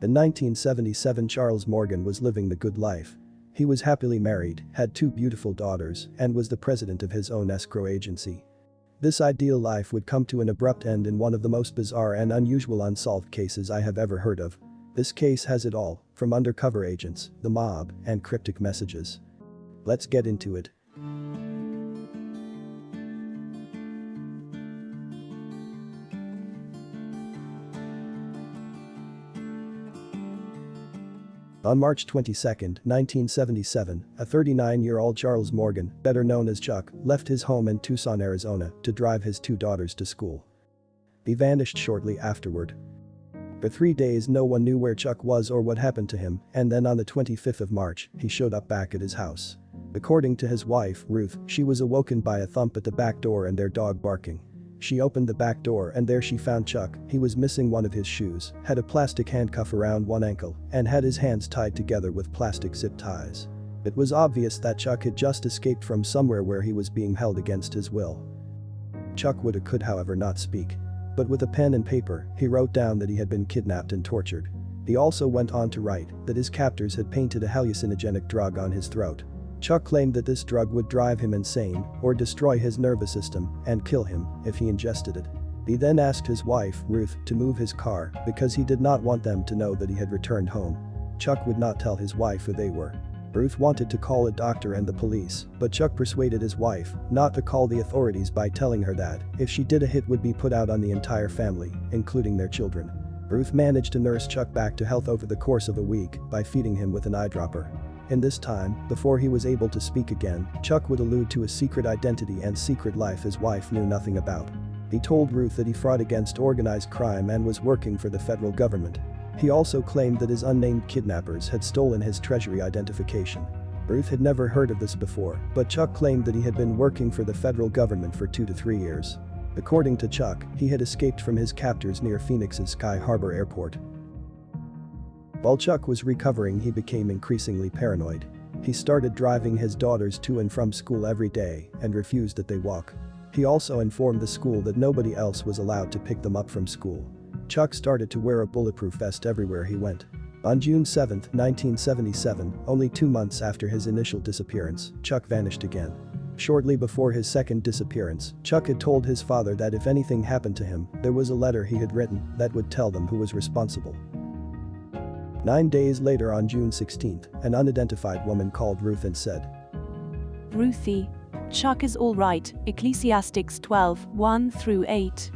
In 1977, Charles Morgan was living the good life. He was happily married, had 2 beautiful daughters, and was the president of his own escrow agency. This ideal life would come to an abrupt end in one of the most bizarre and unusual unsolved cases I have ever heard of. This case has it all, from undercover agents, the mob, and cryptic messages. Let's get into it. On March 22, 1977, a 39-year-old Charles Morgan, better known as Chuck, left his home in Tucson, Arizona, to drive his 2 daughters to school. He vanished shortly afterward. For 3 days no one knew where Chuck was or what happened to him, and then on the 25th of March, he showed up back at his house. According to his wife, Ruth, she was awoken by a thump at the back door and their dog barking. She opened the back door and there she found Chuck. He was missing one of his shoes, had a plastic handcuff around one ankle, and had his hands tied together with plastic zip ties. It was obvious that Chuck had just escaped from somewhere where he was being held against his will. Chuck could however not speak. But with a pen and paper, he wrote down that he had been kidnapped and tortured. He also went on to write that his captors had painted a hallucinogenic drug on his throat. Chuck claimed that this drug would drive him insane or destroy his nervous system and kill him if he ingested it. He then asked his wife, Ruth, to move his car because he did not want them to know that he had returned home. Chuck would not tell his wife who they were. Ruth wanted to call a doctor and the police, but Chuck persuaded his wife not to call the authorities by telling her that if she did, a hit would be put out on the entire family, including their children. Ruth managed to nurse Chuck back to health over the course of a week by feeding him with an eyedropper. In this time, before he was able to speak again, Chuck would allude to a secret identity and secret life his wife knew nothing about. He told Ruth that he fought against organized crime and was working for the federal government. He also claimed that his unnamed kidnappers had stolen his treasury identification. Ruth had never heard of this before, but Chuck claimed that he had been working for the federal government for 2 to 3 years. According to Chuck, he had escaped from his captors near Phoenix's Sky Harbor Airport. While Chuck was recovering, he became increasingly paranoid. He started driving his daughters to and from school every day and refused that they walk. He also informed the school that nobody else was allowed to pick them up from school. Chuck started to wear a bulletproof vest everywhere he went. On June 7, 1977, only 2 months after his initial disappearance, Chuck vanished again. Shortly before his second disappearance, Chuck had told his father that if anything happened to him, there was a letter he had written that would tell them who was responsible. 9 days later, on June 16, an unidentified woman called Ruth and said, "Ruthie, Chuck is all right, Ecclesiastes 12, 1-8.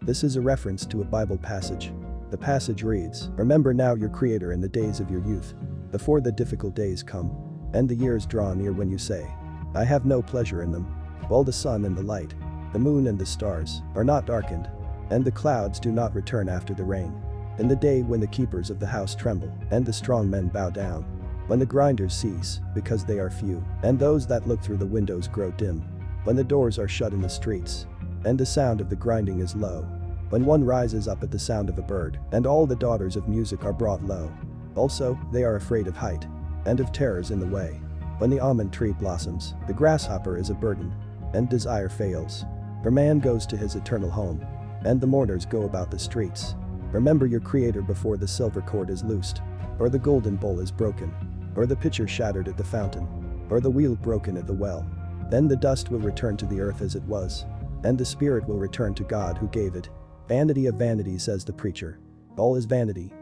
This is a reference to a Bible passage. The passage reads, "Remember now your Creator in the days of your youth, before the difficult days come, and the years draw near when you say, I have no pleasure in them. While the sun and the light, the moon and the stars, are not darkened, and the clouds do not return after the rain. In the day when the keepers of the house tremble, and the strong men bow down. When the grinders cease, because they are few, and those that look through the windows grow dim. When the doors are shut in the streets, and the sound of the grinding is low. When one rises up at the sound of a bird, and all the daughters of music are brought low. Also, they are afraid of height, and of terrors in the way. When the almond tree blossoms, the grasshopper is a burden, and desire fails. For man goes to his eternal home, and the mourners go about the streets. Remember your Creator before the silver cord is loosed, or the golden bowl is broken, or the pitcher shattered at the fountain, or the wheel broken at the well. Then the dust will return to the earth as it was, and the spirit will return to God who gave it. Vanity of vanity, says the preacher. All is vanity."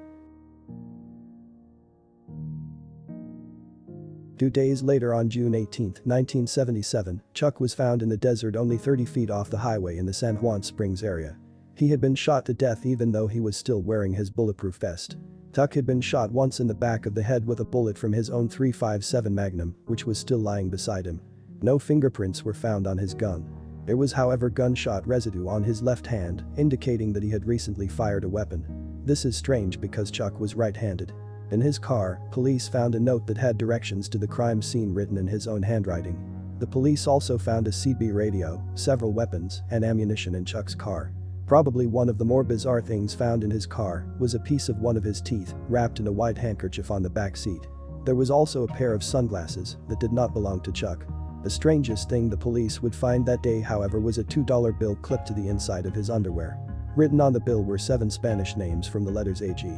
2 days later, on June 18, 1977, Chuck was found in the desert only 30 feet off the highway in the San Juan Springs area. He had been shot to death even though he was still wearing his bulletproof vest. Chuck had been shot once in the back of the head with a bullet from his own .357 Magnum, which was still lying beside him. No fingerprints were found on his gun. There was, however, gunshot residue on his left hand, indicating that he had recently fired a weapon. This is strange because Chuck was right-handed. In his car, police found a note that had directions to the crime scene written in his own handwriting. The police also found a CB radio, several weapons, and ammunition in Chuck's car. Probably one of the more bizarre things found in his car was a piece of one of his teeth wrapped in a white handkerchief on the back seat. There was also a pair of sunglasses that did not belong to Chuck. The strangest thing the police would find that day, however, was a $2 bill clipped to the inside of his underwear. Written on the bill were 7 Spanish names from the letters AG.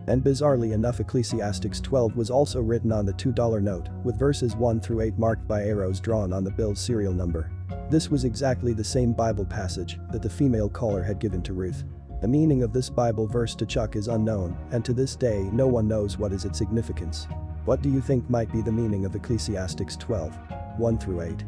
And bizarrely enough, Ecclesiastes 12 was also written on the $2 note, with verses 1 through 8 marked by arrows drawn on the bill's serial number. This was exactly the same Bible passage that the female caller had given to Ruth. The meaning of this Bible verse to Chuck is unknown, and to this day no one knows what is its significance. What do you think might be the meaning of Ecclesiastes 12, 1 through 8?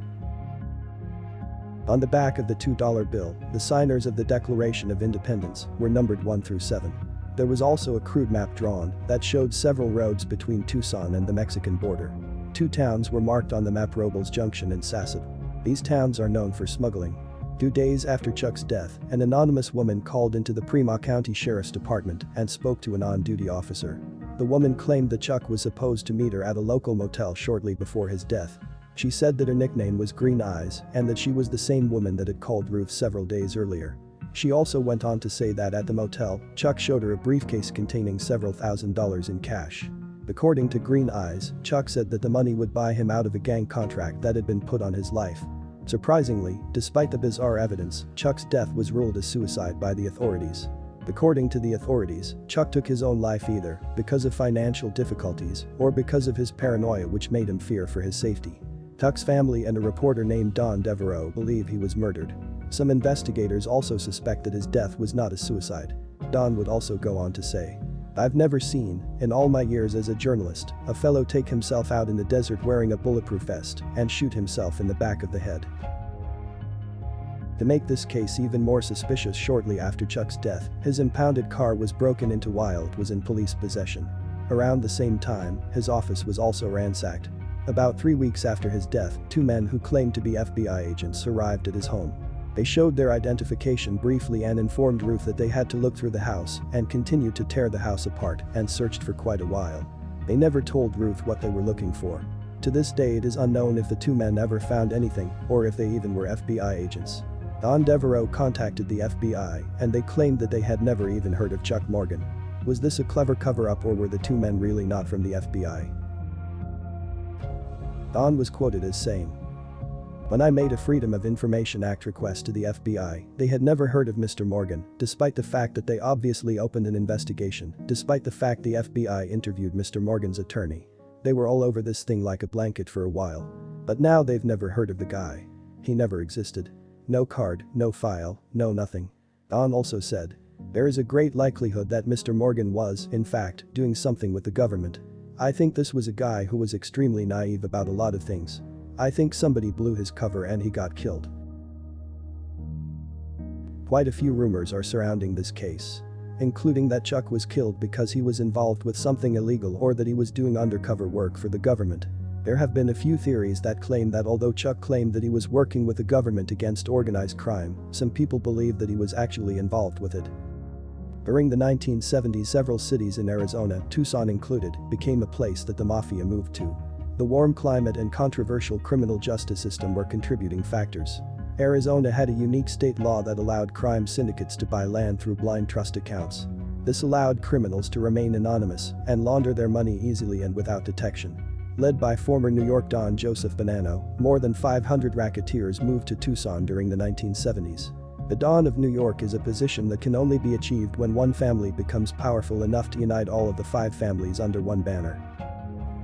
On the back of the $2 bill, the signers of the Declaration of Independence were numbered 1 through 7. There was also a crude map drawn that showed several roads between Tucson and the Mexican border. 2 towns were marked on the map: Robles Junction and Saseb. These towns are known for smuggling. 2 days after Chuck's death, an anonymous woman called into the Prima County Sheriff's Department and spoke to an on-duty officer. The woman claimed that Chuck was supposed to meet her at a local motel shortly before his death. She said that her nickname was Green Eyes and that she was the same woman that had called Ruth several days earlier. She also went on to say that at the motel, Chuck showed her a briefcase containing several $1,000s in cash. According to Green Eyes, Chuck said that the money would buy him out of a gang contract that had been put on his life. Surprisingly, despite the bizarre evidence, Chuck's death was ruled as suicide by the authorities. According to the authorities, Chuck took his own life either because of financial difficulties or because of his paranoia, which made him fear for his safety. Chuck's family and a reporter named Don Devereaux believe he was murdered. Some investigators also suspect that his death was not a suicide. Don would also go on to say, "I've never seen, in all my years as a journalist, a fellow take himself out in the desert wearing a bulletproof vest and shoot himself in the back of the head." To make this case even more suspicious, shortly after Chuck's death, his impounded car was broken into while it was in police possession. Around the same time, his office was also ransacked. About 3 weeks after his death, 2 men who claimed to be FBI agents arrived at his home. They showed their identification briefly and informed Ruth that they had to look through the house and continued to tear the house apart and searched for quite a while. They never told Ruth what they were looking for. To this day, it is unknown if the 2 men ever found anything or if they even were FBI agents. Don Devereaux contacted the FBI and they claimed that they had never even heard of Chuck Morgan. Was this a clever cover-up, or were the 2 men really not from the FBI? Don was quoted as saying, "When I made a Freedom of Information Act request to the FBI, they had never heard of Mr. Morgan, despite the fact that they obviously opened an investigation, despite the fact the FBI interviewed Mr. Morgan's attorney. They were all over this thing like a blanket for a while. But now they've never heard of the guy. He never existed. No card, no file, no nothing." Don also said, "There is a great likelihood that Mr. Morgan was, in fact, doing something with the government. I think this was a guy who was extremely naive about a lot of things. I think somebody blew his cover and he got killed." Quite a few rumors are surrounding this case, including that Chuck was killed because he was involved with something illegal or that he was doing undercover work for the government. There have been a few theories that claim that although Chuck claimed that he was working with the government against organized crime, some people believe that he was actually involved with it. During the 1970s, several cities in Arizona, Tucson included, became a place that the Mafia moved to. The warm climate and controversial criminal justice system were contributing factors. Arizona had a unique state law that allowed crime syndicates to buy land through blind trust accounts. This allowed criminals to remain anonymous and launder their money easily and without detection. Led by former New York Don Joseph Bonanno, more than 500 racketeers moved to Tucson during the 1970s. The Don of New York is a position that can only be achieved when one family becomes powerful enough to unite all of the 5 families under one banner.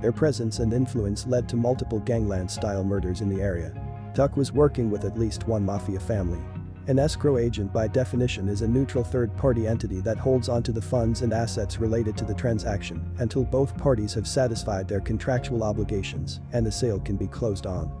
Their presence and influence led to multiple gangland-style murders in the area. Chuck was working with at least one Mafia family. An escrow agent, by definition, is a neutral third-party entity that holds onto the funds and assets related to the transaction until both parties have satisfied their contractual obligations and the sale can be closed on.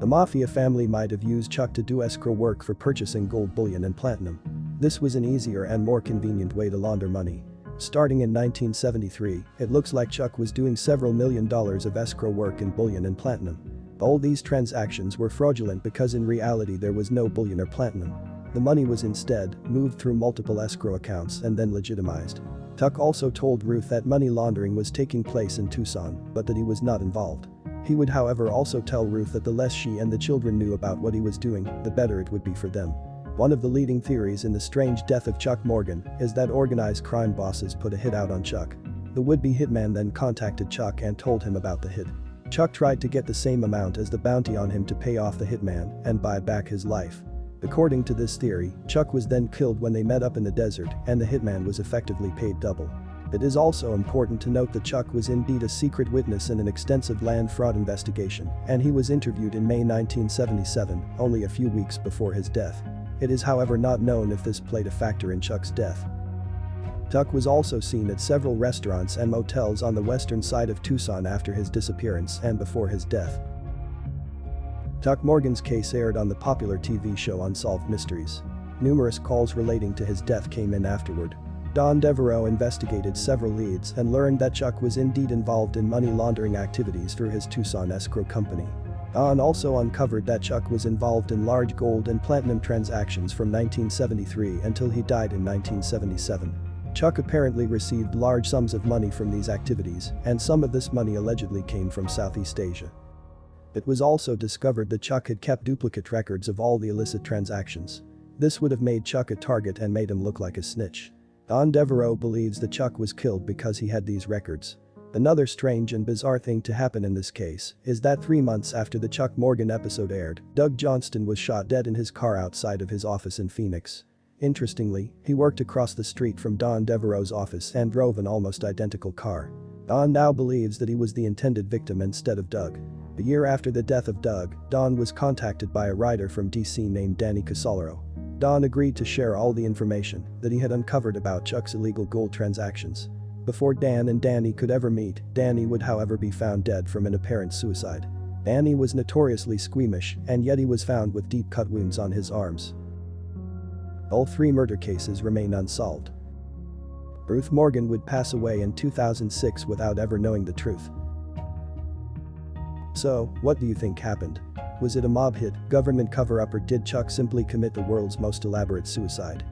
The Mafia family might have used Chuck to do escrow work for purchasing gold bullion and platinum. This was an easier and more convenient way to launder money. Starting in 1973, it looks like Chuck was doing several $1 million of escrow work in bullion and platinum. All these transactions were fraudulent because in reality there was no bullion or platinum. The money was instead moved through multiple escrow accounts and then legitimized. Chuck also told Ruth that money laundering was taking place in Tucson, but that he was not involved. He would, however, also tell Ruth that the less she and the children knew about what he was doing, the better it would be for them. One of the leading theories in the strange death of Chuck Morgan is that organized crime bosses put a hit out on Chuck. The would-be hitman then contacted Chuck and told him about the hit. Chuck tried to get the same amount as the bounty on him to pay off the hitman and buy back his life. According to this theory, Chuck was then killed when they met up in the desert and the hitman was effectively paid double. It is also important to note that Chuck was indeed a secret witness in an extensive land fraud investigation, and he was interviewed in May 1977, only a few weeks before his death. It is however not known if this played a factor in Chuck's death. Chuck was also seen at several restaurants and motels on the western side of Tucson after his disappearance and before his death. Chuck Morgan's case aired on the popular TV show Unsolved Mysteries. Numerous calls relating to his death came in afterward. Don Devereaux investigated several leads and learned that Chuck was indeed involved in money laundering activities through his Tucson escrow company. Don also uncovered that Chuck was involved in large gold and platinum transactions from 1973 until he died in 1977. Chuck apparently received large sums of money from these activities, and some of this money allegedly came from Southeast Asia. It was also discovered that Chuck had kept duplicate records of all the illicit transactions. This would have made Chuck a target and made him look like a snitch. Don Devereaux believes that Chuck was killed because he had these records. Another strange and bizarre thing to happen in this case is that 3 months after the Chuck Morgan episode aired, Doug Johnston was shot dead in his car outside of his office in Phoenix. Interestingly, he worked across the street from Don Devereaux's office and drove an almost identical car. Don now believes that he was the intended victim instead of Doug. A year after the death of Doug, Don was contacted by a writer from DC named Danny Casolaro. Don agreed to share all the information that he had uncovered about Chuck's illegal gold transactions. Before Dan and Danny could ever meet, Danny would however be found dead from an apparent suicide. Danny was notoriously squeamish, and yet he was found with deep cut wounds on his arms. All 3 murder cases remain unsolved. Ruth Morgan would pass away in 2006 without ever knowing the truth. So, what do you think happened? Was it a mob hit, government cover-up, or did Chuck simply commit the world's most elaborate suicide?